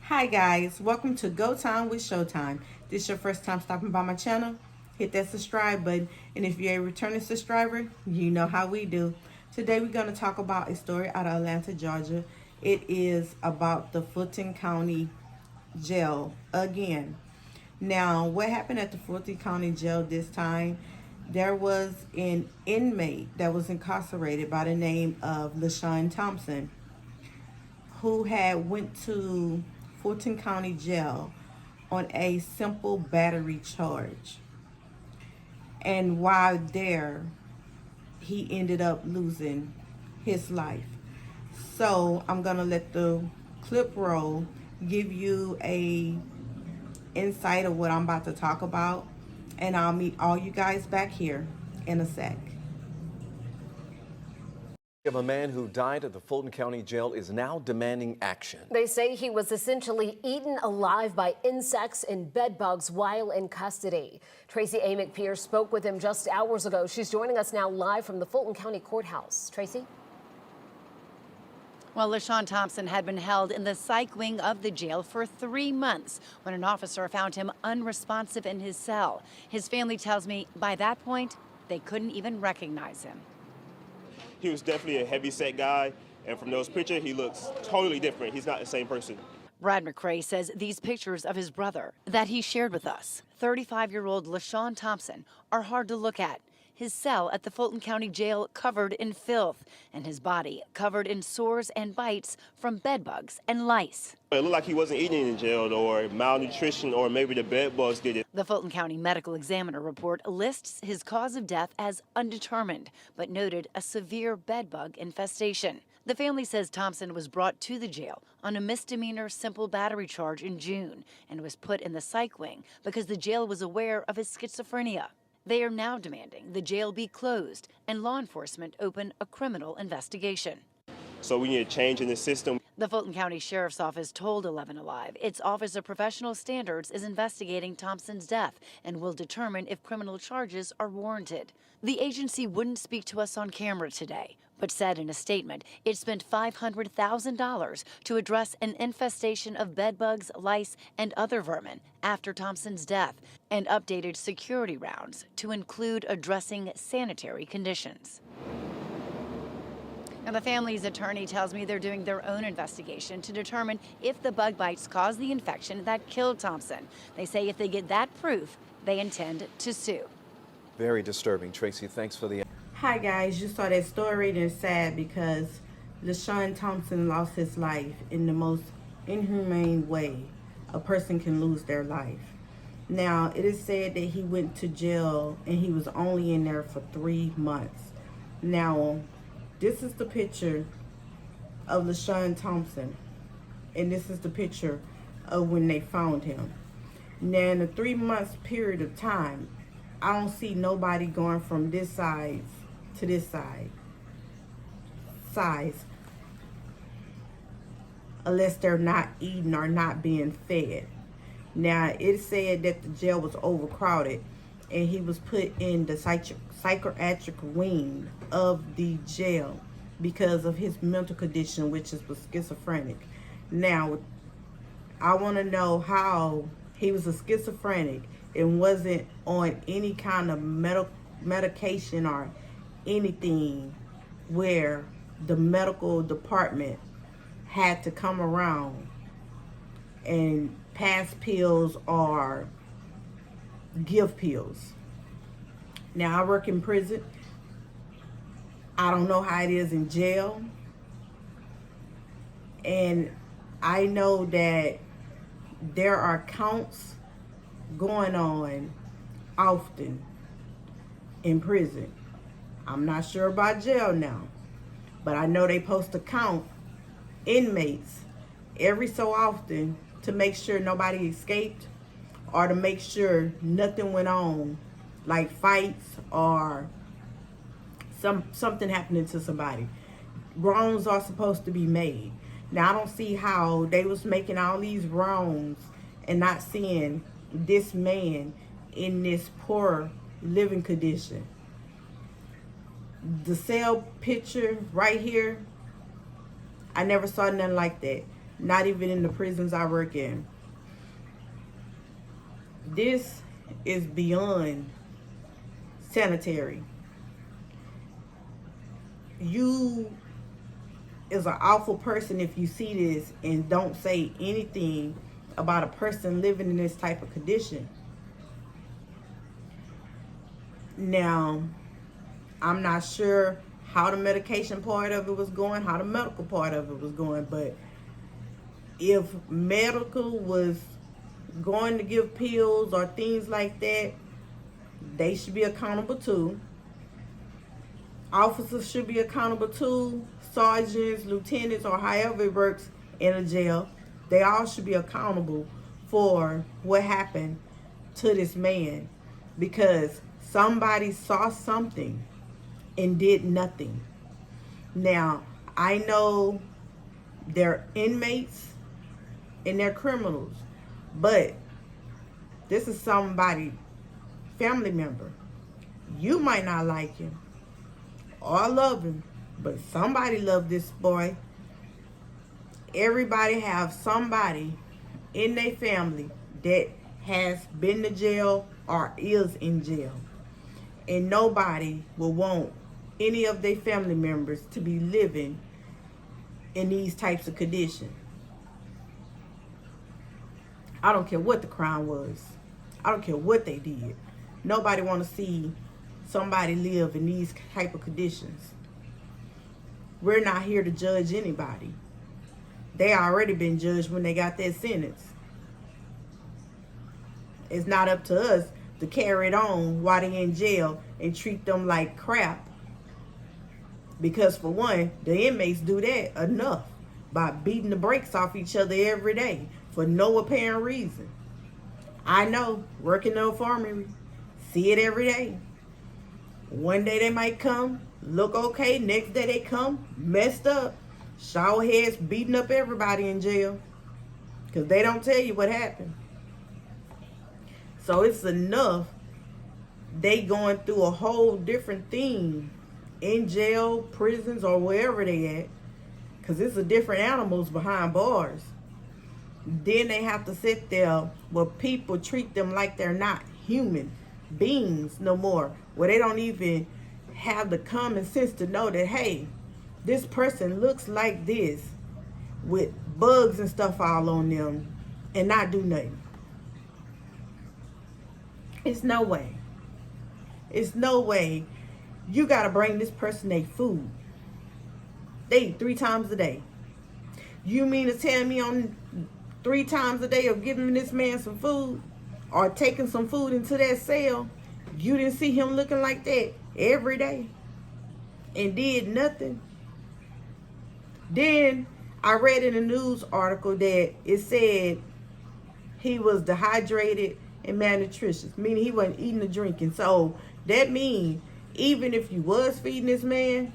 Hi guys, welcome to Go Time with Showtime. This is your first time stopping by my channel? Hit that subscribe button, and if you're a returning subscriber, you know how we do. Today we're going to talk about a story out of Atlanta, Georgia. It is about the Fulton County Jail again. Now, what happened at the Fulton County Jail this time? There was an inmate that was incarcerated by the name of Lashawn Thompson, who had went to Fulton County Jail on a simple battery charge. And while there, he ended up losing his life. So I'm gonna let the clip roll, give you a insight of what I'm about to talk about, and I'll meet all you guys back here in a sec. Of a man who died at the Fulton County Jail is now demanding action. They say he was essentially eaten alive by insects and bed bugs while in custody. Tracy A. McPierce spoke with him just hours ago. She's joining us now live from the Fulton County Courthouse. Tracy? Well, Lashawn Thompson had been held in the psych wing of the jail for 3 months when an officer found him unresponsive in his cell. His family tells me by that point, they couldn't even recognize him. He was definitely a heavy-set guy, and from those pictures, he looks totally different. He's not the same person. Brad McCrae says these pictures of his brother that he shared with us, 35-year-old Lashawn Thompson, are hard to look at. His cell at the Fulton County Jail covered in filth, and his body covered in sores and bites from bed bugs and lice. It looked like he wasn't eating in jail, or malnutrition, or maybe the bed bugs did it. The Fulton County Medical Examiner report lists his cause of death as undetermined, but noted a severe bed bug infestation. The family says Thompson was brought to the jail on a misdemeanor simple battery charge in June and was put in the psych wing because the jail was aware of his schizophrenia. They are now demanding the jail be closed and law enforcement open a criminal investigation. So we need a change in the system. The Fulton County Sheriff's Office told 11 Alive its Office of Professional Standards is investigating Thompson's death and will determine if criminal charges are warranted. The agency wouldn't speak to us on camera today, but said in a statement it spent $500,000 to address an infestation of bedbugs, lice, and other vermin after Thompson's death, and updated security rounds to include addressing sanitary conditions. Now, the family's attorney tells me they're doing their own investigation to determine if the bug bites caused the infection that killed Thompson. They say if they get that proof, they intend to sue. Very disturbing. Tracy, thanks for the... Hi guys, you saw that story and it's sad because Lashawn Thompson lost his life in the most inhumane way a person can lose their life. Now, it is said that he went to jail and he was only in there for 3 months. Now, this is the picture of Lashawn Thompson, and this is the picture of when they found him. Now, in a 3 months period of time, I don't see nobody going from this side to this size, unless they're not eating or not being fed. Now, it said that the jail was overcrowded and he was put in the psychiatric wing of the jail because of his mental condition, which was schizophrenic. Now, I want to know how he was a schizophrenic and wasn't on any kind of medication or anything where the medical department had to come around and pass pills or give pills. Now, I work in prison. I don't know how it is in jail. And I know that there are counts going on often in prison. I'm not sure about jail now, but I know they post to count inmates every so often to make sure nobody escaped or to make sure nothing went on, like fights or something happening to somebody. Wrongs are supposed to be made. Now, I don't see how they was making all these wrongs and not seeing this man in this poor living condition. The cell picture right here, I never saw nothing like that. not even in the prisons I work in. This is beyond sanitary. You is an awful person if you see this and don't say anything about a person living in this type of condition. Now, I'm not sure how the medication part of it was going, how the medical part of it was going, but if medical was going to give pills or things like that, they should be accountable too. Officers should be accountable too. Sergeants, lieutenants, or however it works in a jail, they all should be accountable for what happened to this man, because somebody saw something and did nothing. Now, I know they're inmates and they're criminals, but this is somebody, family member. You might not like him or love him, but somebody loved this boy. Everybody have somebody in their family that has been to jail or is in jail. And nobody will want any of their family members to be living in these types of conditions. I don't care what the crime was. I don't care what they did. Nobody want to see somebody live in these type of conditions. We're not here to judge anybody. They already been judged when they got that sentence. It's not up to us to carry it on while they're in jail and treat them like crap. Because for one, the inmates do that enough by beating the brakes off each other every day for no apparent reason. I know, working in the infirmary, see it every day. One day they might come, look okay. Next day they come, messed up. Shower heads beating up everybody in jail. Because they don't tell you what happened. So it's enough they going through a whole different thing in jail, prisons, or wherever they at. Because it's a different animals behind bars. Then they have to sit there where people treat them like they're not human beings no more, where they don't even have the common sense to know that, hey, this person looks like this with bugs and stuff all on them and not do nothing. It's no way. It's no way. You got to bring this person their food. They eat 3 times a day. You mean to tell me on 3 times a day of giving this man some food or taking some food into that cell, you didn't see him looking like that every day and did nothing? Then I read in a news article that it said he was dehydrated and malnutritious, meaning he wasn't eating or drinking. So that means even if you was feeding this man,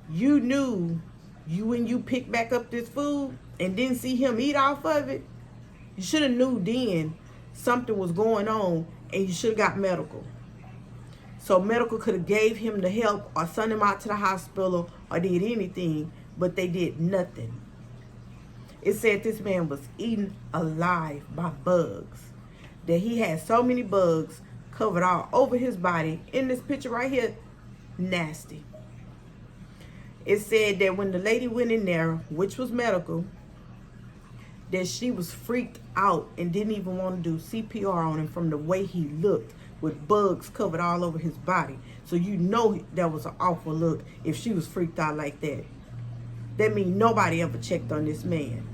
you knew when you picked back up this food and didn't see him eat off of it, you should have knew then something was going on and you should have got medical. So medical could have gave him the help or sent him out to the hospital or did anything, but they did nothing. It said this man was eaten alive by bugs. That he had so many bugs covered all over his body. In this picture right here, nasty. It said that when the lady went in there, which was medical, that she was freaked out and didn't even want to do CPR on him from the way he looked with bugs covered all over his body. So you know that was an awful look if she was freaked out like that. That means nobody ever checked on this man.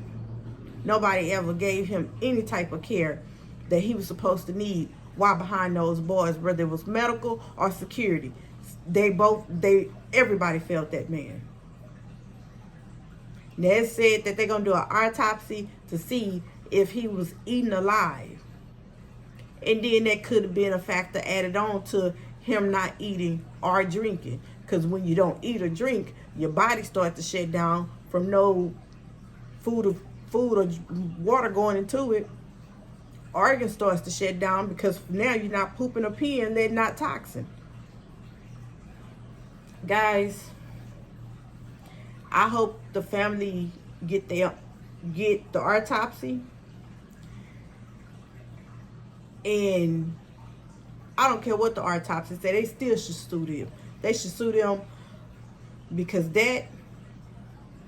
Nobody ever gave him any type of care that he was supposed to need while behind those bars, whether it was medical or security. Everybody felt that man. Now it said that they're going to do an autopsy to see if he was eaten alive. And then that could have been a factor added on to him not eating or drinking. Because when you don't eat or drink, your body starts to shut down from no food or water going into it. Organ starts to shut down because now you're not pooping or peeing, they're not toxin. Guys, I hope the family get the autopsy, and I don't care what the autopsy say, they still should sue them. They should sue them because that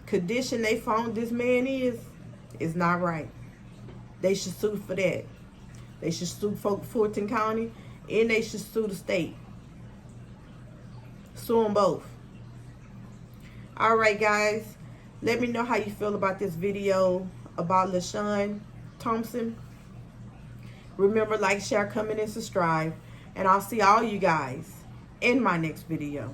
condition they found this man is not right. They should sue for that. They should sue Fulton County, and they should sue the state. Sue them both. All right, guys. Let me know how you feel about this video about Lashawn Thompson. Remember, like, share, comment, and subscribe. And I'll see all you guys in my next video.